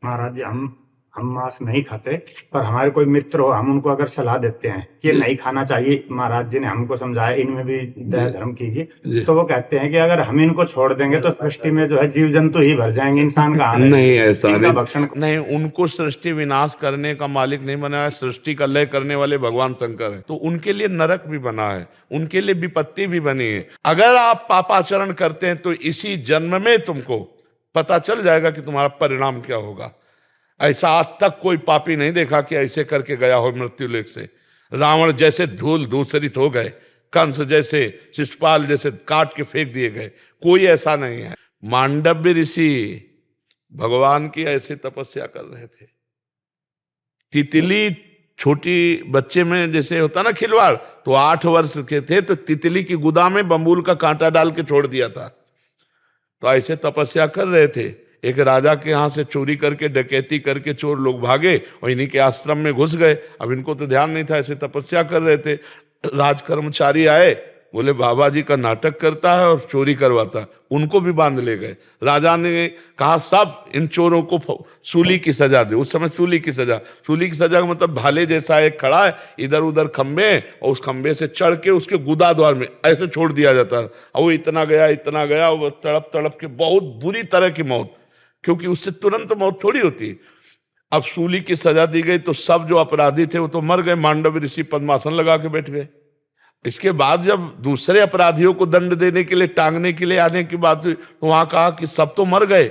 महाराज जी, हम मांस नहीं खाते, पर हमारे कोई मित्र हो, हम उनको अगर सलाह देते हैं कि ये नहीं खाना चाहिए, महाराज जी ने हमको समझाया, इनमें भी दया धर्म कीजिए, तो वो कहते हैं कि अगर हम इनको छोड़ देंगे तो सृष्टि में जो है जीव जंतु ही भर जाएंगे, इंसान कहाँ नहीं, रहेंगे, ऐसा इनका नहीं। भक्षण। नहीं, उनको सृष्टि विनाश करने का मालिक नहीं बनाया, सृष्टि का लय करने वाले भगवान शंकर है, तो उनके लिए नरक भी बना है, उनके लिए विपत्ति भी बनी है। अगर आप पापाचरण करते हैं तो इसी जन्म में तुमको पता चल जाएगा कि तुम्हारा परिणाम क्या होगा। ऐसा आज तक कोई पापी नहीं देखा कि ऐसे करके गया हो मृत्यु लेख से। रावण जैसे धूल धूसरित हो गए, कंस जैसे, शिशुपाल जैसे काट के फेंक दिए गए, कोई ऐसा नहीं है। मांडव्य ऋषि भगवान की ऐसे तपस्या कर रहे थे। तितली छोटी बच्चे में जैसे होता ना खिलवाड़, तो 8 वर्ष के थे तो तितली की गुदा में बम्बूल का कांटा डाल के छोड़ दिया था। तो ऐसे तपस्या कर रहे थे। एक राजा के यहां से चोरी करके डकैती करके चोर लोग भागे और इन्हीं के आश्रम में घुस गए। अब इनको तो ध्यान नहीं था, ऐसे तपस्या कर रहे थे। राज कर्मचारी आए, बोले बाबा जी का नाटक करता है और चोरी करवाता है, उनको भी बांध ले गए। राजा ने कहा सब इन चोरों को सूली की सजा दे। उस समय सूली की सजा का मतलब भाले जैसा एक खड़ा है, इधर उधर खंबे, और उस खंबे से चढ़ के उसके गुदा द्वार में ऐसे छोड़ दिया जाता है। और वो इतना गया, वो तड़प तड़प के बहुत बुरी तरह की मौत, क्योंकि उससे तुरंत मौत थोड़ी होती। अब सूली की सजा दी गई तो सब जो अपराधी थे वो तो मर गए। मांडव ऋषि पद्मासन लगा के बैठ गए। इसके बाद जब दूसरे अपराधियों को दंड देने के लिए, टांगने के लिए आने की बात हुई, तो वहां कहा कि सब तो मर गए,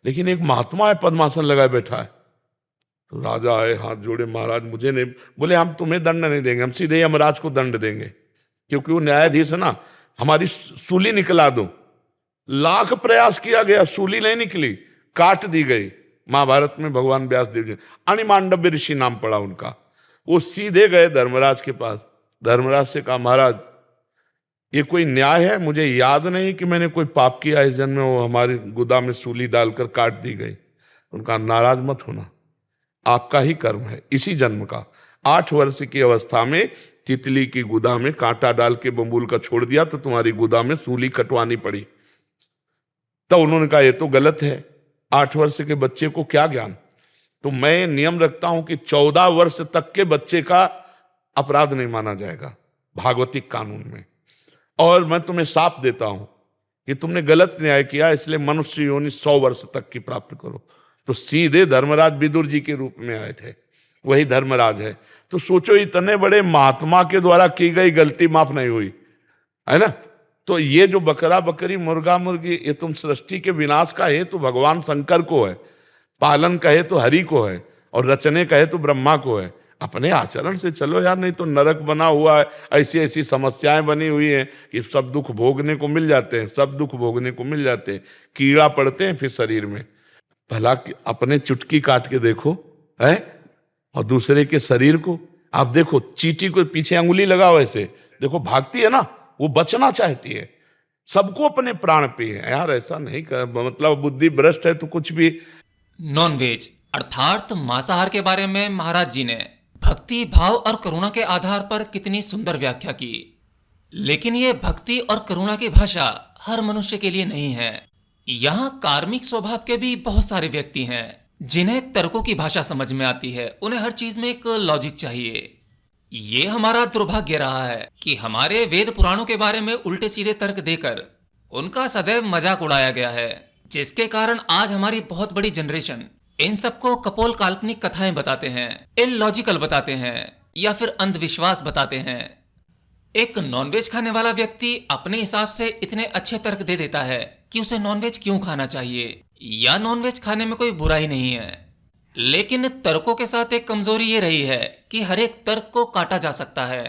लेकिन एक महात्मा है पद्मासन लगाए बैठा है। तो राजा आए, हाथ जोड़े, महाराज मुझे नहीं। बोले हम तुम्हें दंड नहीं देंगे, हम सीधे यमराज को दंड देंगे, क्योंकि वो न्यायाधीश है ना। हमारी सूली निकला दो। लाख प्रयास किया गया, सूली नहीं निकली, काट दी गई। महाभारत में भगवान व्यास देव जी, अणिमांडव्य ऋषि नाम पड़ा उनका। वो सीधे गए धर्मराज के पास। धर्मराज से कहा महाराज ये कोई न्याय है? मुझे याद नहीं कि मैंने कोई पाप किया इस जन्म में, वो हमारे गुदा में सूली डालकर काट दी गई। उनका नाराज मत होना, आपका ही कर्म है इसी जन्म का। 8 वर्ष की अवस्था में तितली की गुदा में कांटा डाल के बम्बूल का छोड़ दिया तो तुम्हारी गुदा में सूली कटवानी पड़ी। तो उन्होंने कहा ये तो गलत है, 8 वर्ष के बच्चे को क्या ज्ञान। तो मैं नियम रखता हूं कि 14 वर्ष तक के बच्चे का अपराध नहीं माना जाएगा भागवतिक कानून में। और मैं तुम्हें साफ देता हूं कि तुमने गलत न्याय किया, इसलिए मनुष्य योनि 100 वर्ष तक की प्राप्त करो। तो सीधे धर्मराज विदुर जी के रूप में आए थे, वही धर्मराज है। तो सोचो इतने बड़े महात्मा के द्वारा की गई गलती माफ नहीं हुई, है ना। तो ये जो बकरा बकरी मुर्गा मुर्गी, ये तुम सृष्टि के विनाश का हेतु भगवान शंकर को है, पालन कहे तो हरि को है, और रचने कहे तो ब्रह्मा को है। अपने आचरण से चलो यार, नहीं तो नरक बना हुआ है, ऐसी ऐसी समस्याएं बनी हुई हैं कि सब दुख भोगने को मिल जाते हैं, सब दुख भोगने को मिल जाते हैं, कीड़ा पड़ते हैं फिर शरीर में। भला अपने चुटकी काट के देखो है, और दूसरे के शरीर को आप देखो, चींटी को पीछे अंगुली लगाओ ऐसे देखो, भागती है ना, वो बचना चाहती है। सबको अपने प्राण पे है यार, ऐसा नहीं कर, मतलब बुद्धि भ्रष्ट है तो कुछ भी। नॉन वेज अर्थात मांसाहार के बारे में महाराज जी ने भक्ति भाव और करुणा के आधार पर कितनी सुंदर व्याख्या की। लेकिन ये भक्ति और करुणा की भाषा हर मनुष्य के लिए नहीं है। यहाँ कार्मिक स्वभाव के भी बहुत सारे व्यक्ति हैं जिन्हें तर्कों की भाषा समझ में आती है, उन्हें हर चीज में एक लॉजिक चाहिए। ये हमारा दुर्भाग्य रहा है कि हमारे वेद पुराणों के बारे में उल्टे सीधे तर्क देकर उनका सदैव मजाक उड़ाया गया है, जिसके कारण आज हमारी बहुत बड़ी जनरेशन इन सबको कपोल काल्पनिक कथाएं बताते हैं, इलॉजिकल बताते हैं, या फिर अंधविश्वास बताते हैं। एक नॉनवेज खाने वाला व्यक्ति अपने हिसाब से इतने अच्छे तर्क दे देता है कि उसे नॉनवेज क्यों खाना चाहिए, या नॉनवेज खाने में कोई बुराई नहीं है। लेकिन तर्कों के साथ एक कमजोरी ये रही है कि हर एक तर्क को काटा जा सकता है।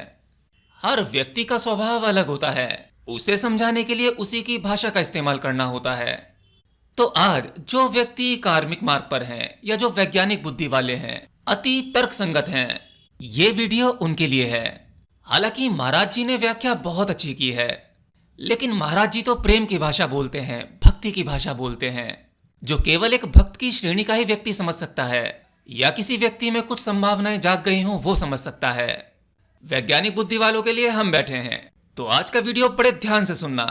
हर व्यक्ति का स्वभाव अलग होता है, उसे समझाने के लिए उसी की भाषा का इस्तेमाल करना होता है। तो आज जो व्यक्ति कार्मिक मार्ग पर हैं या जो वैज्ञानिक बुद्धि वाले हैं, अति तर्क संगत हैं, ये वीडियो उनके लिए है। हालांकि महाराज जी ने व्याख्या बहुत अच्छी की है, लेकिन महाराज जी तो प्रेम की भाषा बोलते हैं, भक्ति की भाषा बोलते हैं, जो केवल एक भक्त की श्रेणी का ही व्यक्ति समझ सकता है, या किसी व्यक्ति में कुछ संभावनाएं जाग गई हों वो समझ सकता है। वैज्ञानिक बुद्धि वालों के लिए हम बैठे हैं, तो आज का वीडियो बड़े ध्यान से सुनना।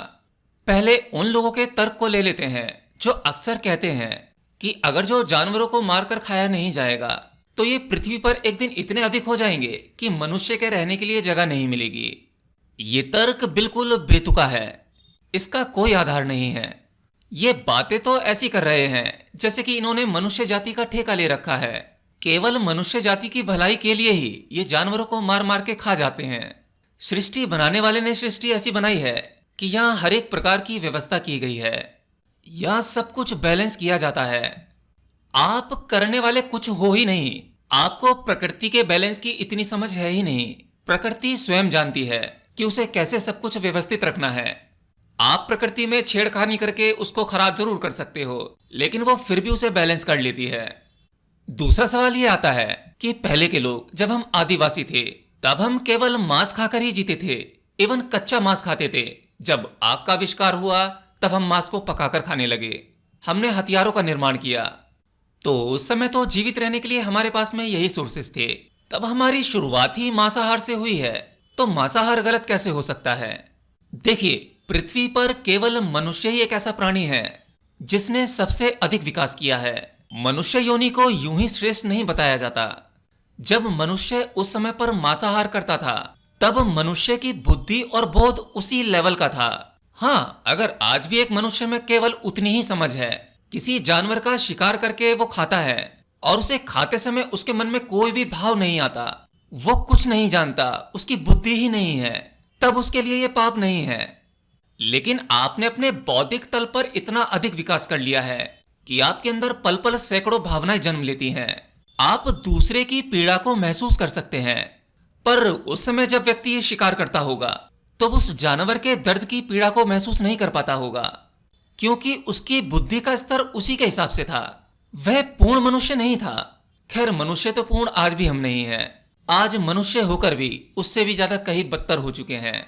पहले उन लोगों के तर्क को ले लेते हैं जो अक्सर कहते हैं कि अगर जो जानवरों को मारकर खाया नहीं जाएगा तो ये पृथ्वी पर एक दिन इतने अधिक हो जाएंगे कि मनुष्य के रहने के लिए जगह नहीं मिलेगी। ये तर्क बिल्कुल बेतुका है, इसका कोई आधार नहीं है। ये बातें तो ऐसी कर रहे हैं जैसे कि इन्होंने मनुष्य जाति का ठेका ले रखा है। केवल मनुष्य जाति की भलाई के लिए ही ये जानवरों को मार मार के खा जाते हैं। सृष्टि बनाने वाले ने सृष्टि ऐसी बनाई है कि यहाँ हर एक प्रकार की व्यवस्था की गई है, यहाँ सब कुछ बैलेंस किया जाता है। आप करने वाले कुछ हो ही नहीं, आपको प्रकृति के बैलेंस की इतनी समझ है ही नहीं। प्रकृति स्वयं जानती है कि उसे कैसे सब कुछ व्यवस्थित रखना है। आप प्रकृति में छेड़खानी करके उसको खराब जरूर कर सकते हो, लेकिन वो फिर भी उसे बैलेंस कर लेती है। दूसरा सवाल ये आता है कि पहले के लोग, जब हम आदिवासी थे, तब हम केवल मांस खाकर ही जीते थे, इवन कच्चा मांस खाते थे। जब आग का आविष्कार हुआ तब हम मांस को पकाकर खाने लगे, हमने हथियारों का निर्माण किया। तो उस समय तो जीवित रहने के लिए हमारे पास में यही सोर्सेस थे, तब हमारी शुरुआत ही मांसाहार से हुई है। तो मांसाहार गलत कैसे हो सकता है? देखिए, पृथ्वी पर केवल मनुष्य ही एक ऐसा प्राणी है जिसने सबसे अधिक विकास किया है। मनुष्य योनि को यूं ही श्रेष्ठ नहीं बताया जाता। जब मनुष्य उस समय पर मांसाहार करता था तब मनुष्य की बुद्धि और बोध उसी लेवल का था। हाँ, अगर आज भी एक मनुष्य में केवल उतनी ही समझ है, किसी जानवर का शिकार करके वो खाता है और उसे खाते समय उसके मन में कोई भी भाव नहीं आता, वो कुछ नहीं जानता, उसकी बुद्धि ही नहीं है, तब उसके लिए ये पाप नहीं है। लेकिन आपने अपने बौद्धिक तल पर इतना अधिक विकास कर लिया है कि आपके अंदर पल पल सैकड़ों भावनाएं जन्म लेती हैं। आप दूसरे की पीड़ा को महसूस कर सकते हैं, पर उस समय जब व्यक्ति ये शिकार करता होगा तो उस जानवर के दर्द की पीड़ा को महसूस नहीं कर पाता होगा, क्योंकि उसकी बुद्धि का स्तर उसी के हिसाब से था। वह पूर्ण मनुष्य नहीं था। खैर, मनुष्य तो पूर्ण आज भी हम नहीं हैं। आज मनुष्य होकर भी उससे भी ज्यादा कहीं बदतर हो चुके हैं।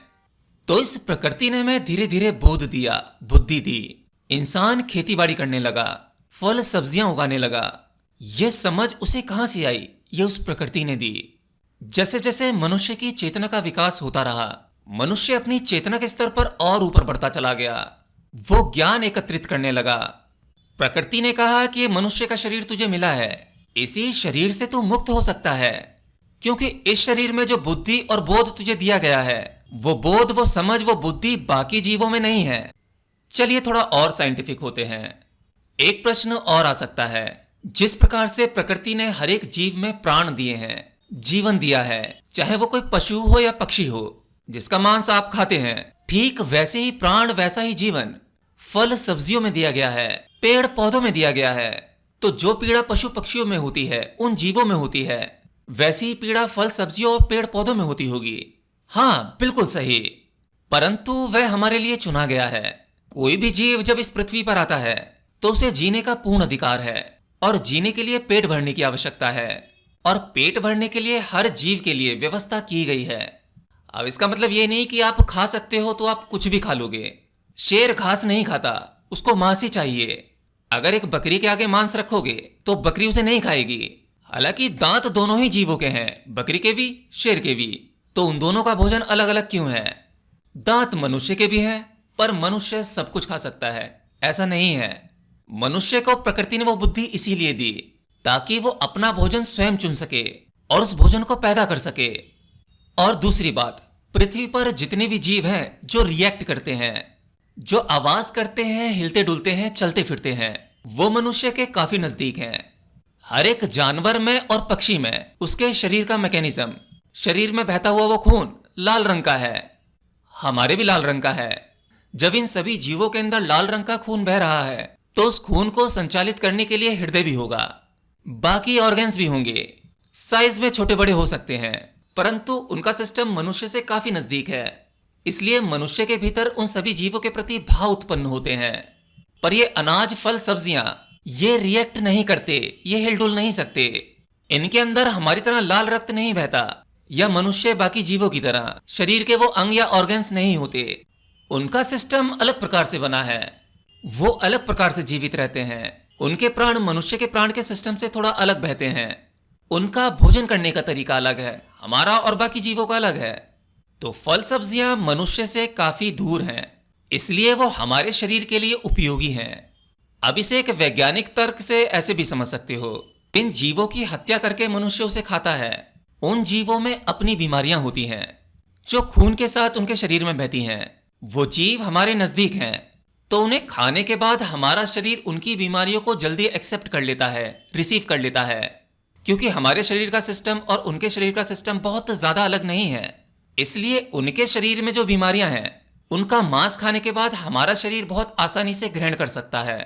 तो इस प्रकृति ने हमें धीरे धीरे बोध दिया, बुद्धि दी। इंसान खेतीबाड़ी करने लगा, फल सब्जियां उगाने लगा। यह समझ उसे कहां से आई? ये उस प्रकृति ने दी। जैसे जैसे मनुष्य की चेतना का विकास होता रहा, मनुष्य अपनी चेतना के स्तर पर और ऊपर बढ़ता चला गया। वो ज्ञान एकत्रित करने लगा। प्रकृति ने कहा कि ये मनुष्य का शरीर तुझे मिला है, इसी शरीर से तू मुक्त हो सकता है, क्योंकि इस शरीर में जो बुद्धि और बोध तुझे दिया गया है, वो बोध, वो समझ, वो बुद्धि बाकी जीवों में नहीं है। चलिए थोड़ा और साइंटिफिक होते हैं। एक प्रश्न और आ सकता है, जिस प्रकार से प्रकृति ने हर एक जीव में प्राण दिए हैं, जीवन दिया है, चाहे वो कोई पशु हो या पक्षी हो जिसका मांस आप खाते हैं, ठीक वैसे ही प्राण, वैसा ही जीवन फल सब्जियों में दिया गया है, पेड़ पौधों में दिया गया है। तो जो पीड़ा पशु पक्षियों में होती है, उन जीवों में होती है, वैसी ही पीड़ा फल सब्जियों और पेड़ पौधों में होती होगी। हाँ, बिल्कुल सही। परंतु वह हमारे लिए चुना गया है। कोई भी जीव जब इस पृथ्वी पर आता है तो उसे जीने का पूर्ण अधिकार है, और जीने के लिए पेट भरने की आवश्यकता है, और पेट भरने के लिए हर जीव के लिए व्यवस्था की गई है। अब इसका मतलब ये नहीं कि आप खा सकते हो तो आप कुछ भी खा लोगे। शेर घास नहीं खाता, उसको मांस ही चाहिए। अगर एक बकरी के आगे मांस रखोगे तो बकरी उसे नहीं खाएगी। हालांकि दांत दोनों ही जीवों के हैं, बकरी के भी, शेर के भी। तो उन दोनों का भोजन अलग अलग क्यों है? दांत मनुष्य के भी हैं, पर मनुष्य सब कुछ खा सकता है, ऐसा नहीं है। मनुष्य को प्रकृति ने वो बुद्धि इसीलिए दी ताकि वो अपना भोजन स्वयं चुन सके और उस भोजन को पैदा कर सके। और दूसरी बात, पृथ्वी पर जितने भी जीव हैं जो रिएक्ट करते हैं, जो आवाज करते हैं, हिलते डुलते हैं, चलते फिरते हैं, वो मनुष्य के काफी नजदीक हैं। हर एक जानवर में और पक्षी में उसके शरीर का मैकेनिज्म, शरीर में बहता हुआ वो खून लाल रंग का है, हमारे भी लाल रंग का है। जब इन सभी जीवों के अंदर लाल रंग का खून बह रहा है तो उस खून को संचालित करने के लिए हृदय भी होगा, बाकी ऑर्गन्स भी होंगे। साइज में छोटे बड़े हो सकते हैं, परंतु उनका सिस्टम मनुष्य से काफी नजदीक है। इसलिए मनुष्य के भीतर उन सभी जीवों के प्रति भाव उत्पन्न होते हैं। पर ये अनाज, फल, सब्जियां, ये रिएक्ट नहीं करते, ये हिलडुल नहीं सकते। इनके अंदर हमारी तरह लाल रक्त नहीं बहता, या मनुष्य बाकी जीवों की तरह शरीर के वो अंग या ऑर्गन्स नहीं होते। उनका सिस्टम अलग प्रकार से बना है, वो अलग प्रकार से जीवित रहते हैं। उनके प्राण मनुष्य के प्राण के सिस्टम से थोड़ा अलग बहते हैं। उनका भोजन करने का तरीका अलग है, हमारा और बाकी जीवों का अलग है। तो फल सब्जियां मनुष्य से काफी दूर हैं, इसलिए वो हमारे शरीर के लिए उपयोगी हैं। अब इसे एक वैज्ञानिक तर्क से ऐसे भी समझ सकते हो, इन जीवों की हत्या करके मनुष्य उसे खाता है, उन जीवों में अपनी बीमारियां होती हैं जो खून के साथ उनके शरीर में बहती हैं। वो जीव हमारे नजदीक हैं, तो उन्हें खाने के बाद हमारा शरीर उनकी बीमारियों को जल्दी एक्सेप्ट कर लेता है, रिसीव कर लेता है, क्योंकि हमारे शरीर का सिस्टम और उनके शरीर का सिस्टम बहुत ज्यादा अलग नहीं है। इसलिए उनके शरीर में जो बीमारियां हैं उनका मांस खाने के बाद हमारा शरीर बहुत आसानी से ग्रहण कर सकता है।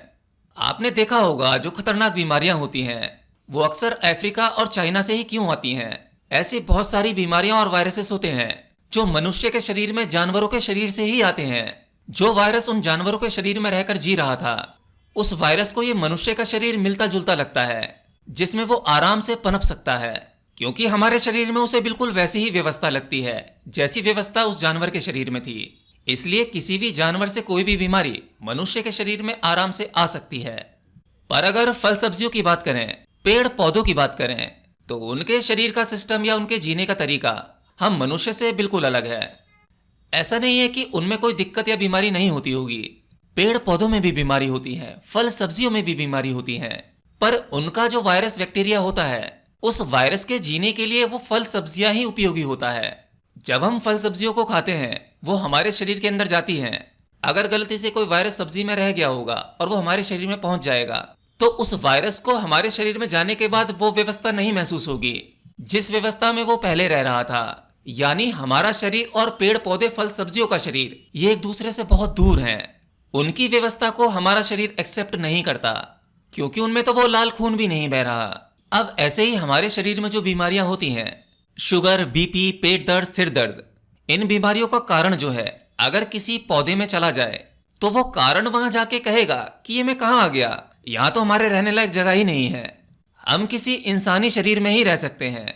आपने देखा होगा जो खतरनाक बीमारियां होती हैं वो अक्सर अफ्रीका और चाइना से ही क्यों आती हैं। ऐसी बहुत सारी बीमारियां और वायरसेस होते हैं जो मनुष्य के शरीर में जानवरों के शरीर से ही आते हैं। जो वायरस उन जानवरों के शरीर में रहकर जी रहा था, उस वायरस को ये मनुष्य का शरीर मिलता जुलता लगता है, जिसमें वो आराम से पनप सकता है, क्योंकि हमारे शरीर में उसे बिल्कुल वैसी ही व्यवस्था लगती है जैसी व्यवस्था उस जानवर के शरीर में थी। इसलिए किसी भी जानवर से कोई भी बीमारी मनुष्य के शरीर में आराम से आ सकती है। पर अगर फल सब्जियों की बात करें, पेड़ पौधों की बात करें, तो उनके शरीर का सिस्टम या उनके जीने का तरीका हम मनुष्य से बिल्कुल अलग है। ऐसा नहीं है कि उनमें कोई दिक्कत या बीमारी नहीं होती होगी, पेड़ पौधों में भी बीमारी होती है, फल सब्जियों में भी बीमारी होती है, पर उनका जो वायरस बैक्टीरिया होता है उस वायरस के जीने के लिए वो फल सब्जियां ही उपयोगी होता है। जब हम फल सब्जियों को खाते हैं वो हमारे शरीर के अंदर जाती हैं। अगर गलती से कोई वायरस सब्जी में रह गया होगा और वो हमारे शरीर में पहुंच जाएगा, तो उस वायरस को हमारे शरीर में जाने के बाद वो व्यवस्था नहीं महसूस होगी जिस व्यवस्था में वो पहले रह रहा था। यानी हमारा शरीर और पेड़ पौधे फल सब्जियों का शरीर ये एक दूसरे से बहुत दूर हैं। उनकी व्यवस्था को हमारा शरीर एक्सेप्ट नहीं करता, क्योंकि उनमें तो वो लाल खून भी नहीं बह रहा। अब ऐसे ही हमारे शरीर में जो बीमारियां होती हैं, शुगर, बीपी, पेट दर्द, सिर दर्द, इन बीमारियों का कारण जो है अगर किसी पौधे में चला जाए तो वो कारण वहां जाके कहेगा कि ये मैं कहाँ आ गया, यहाँ तो हमारे रहने लायक जगह ही नहीं है, हम किसी इंसानी शरीर में ही रह सकते हैं।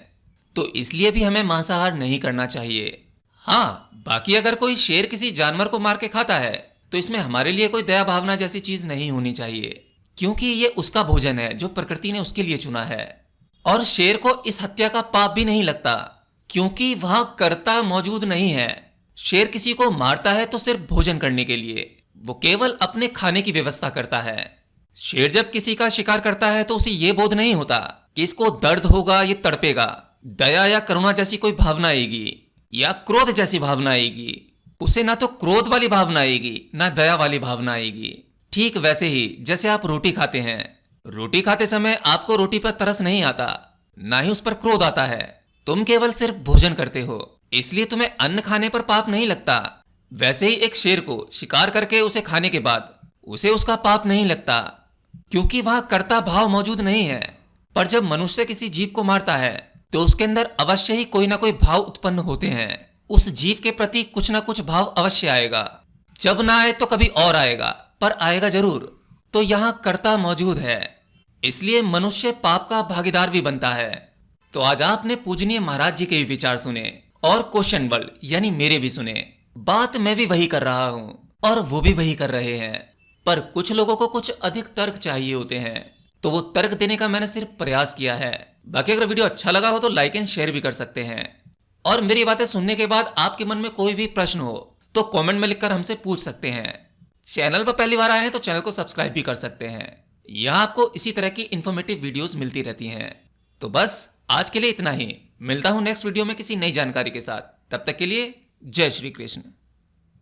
तो इसलिए भी हमें मांसाहार नहीं करना चाहिए। हाँ, बाकी अगर कोई शेर किसी जानवर को मार के खाता है तो इसमें हमारे लिए कोई दया भावना जैसी चीज नहीं होनी चाहिए, क्योंकि ये उसका भोजन है जो प्रकृति ने उसके लिए चुना है। और शेर को इस हत्या का पाप भी नहीं लगता, क्योंकि वहां कर्ता मौजूद नहीं है। शेर किसी को मारता है तो सिर्फ भोजन करने के लिए, वो केवल अपने खाने की व्यवस्था करता है। शेर जब किसी का शिकार करता है तो उसे ये बोध नहीं होता कि इसको दर्द होगा, ये तड़पेगा, दया या करुणा जैसी कोई भावना आएगी या क्रोध जैसी भावना आएगी। उसे ना तो क्रोध वाली भावना आएगी ना दया वाली भावना आएगी। ठीक वैसे ही जैसे आप रोटी खाते हैं, रोटी खाते समय आपको रोटी पर तरस नहीं आता, ना ही उस पर क्रोध आता है, तुम केवल सिर्फ भोजन करते हो, इसलिए तुम्हें अन्न खाने पर पाप नहीं लगता। वैसे ही एक शेर को शिकार करके उसे खाने के बाद उसे उसका पाप नहीं लगता, क्योंकि वहां कर्ता भाव मौजूद नहीं है। पर जब मनुष्य किसी जीव को मारता है तो उसके अंदर अवश्य ही कोई ना कोई भाव उत्पन्न होते हैं। उस जीव के प्रति कुछ ना कुछ भाव अवश्य आएगा, जब ना आए तो कभी और आएगा, पर आएगा जरूर। तो यहाँ कर्ता मौजूद है, इसलिए मनुष्य पाप का भागीदार भी बनता है। तो आज आपने पूजनीय महाराज जी के भी विचार सुने और क्वेश्चन वर्ल्ड यानी मेरे भी सुने। बात मैं भी वही कर रहा हूँ और वो भी वही कर रहे हैं, पर कुछ लोगों को कुछ अधिक तर्क चाहिए होते हैं, तो वो तर्क देने का मैंने सिर्फ प्रयास किया है। बाकी अगर वीडियो अच्छा लगा हो तो लाइक एंड शेयर भी कर सकते हैं। और मेरी बातें सुनने के बाद आपके मन में कोई भी प्रश्न हो तो कमेंट में लिखकर हमसे पूछ सकते हैं। चैनल पर पहली बार आए हैं तो चैनल को सब्सक्राइब भी कर सकते हैं। यहाँ आपको इसी तरह की इन्फॉर्मेटिव वीडियोस मिलती रहती हैं। तो बस आज के लिए इतना ही, मिलता हूँ नेक्स्ट वीडियो में किसी नई जानकारी के साथ। तब तक के लिए जय श्री कृष्ण।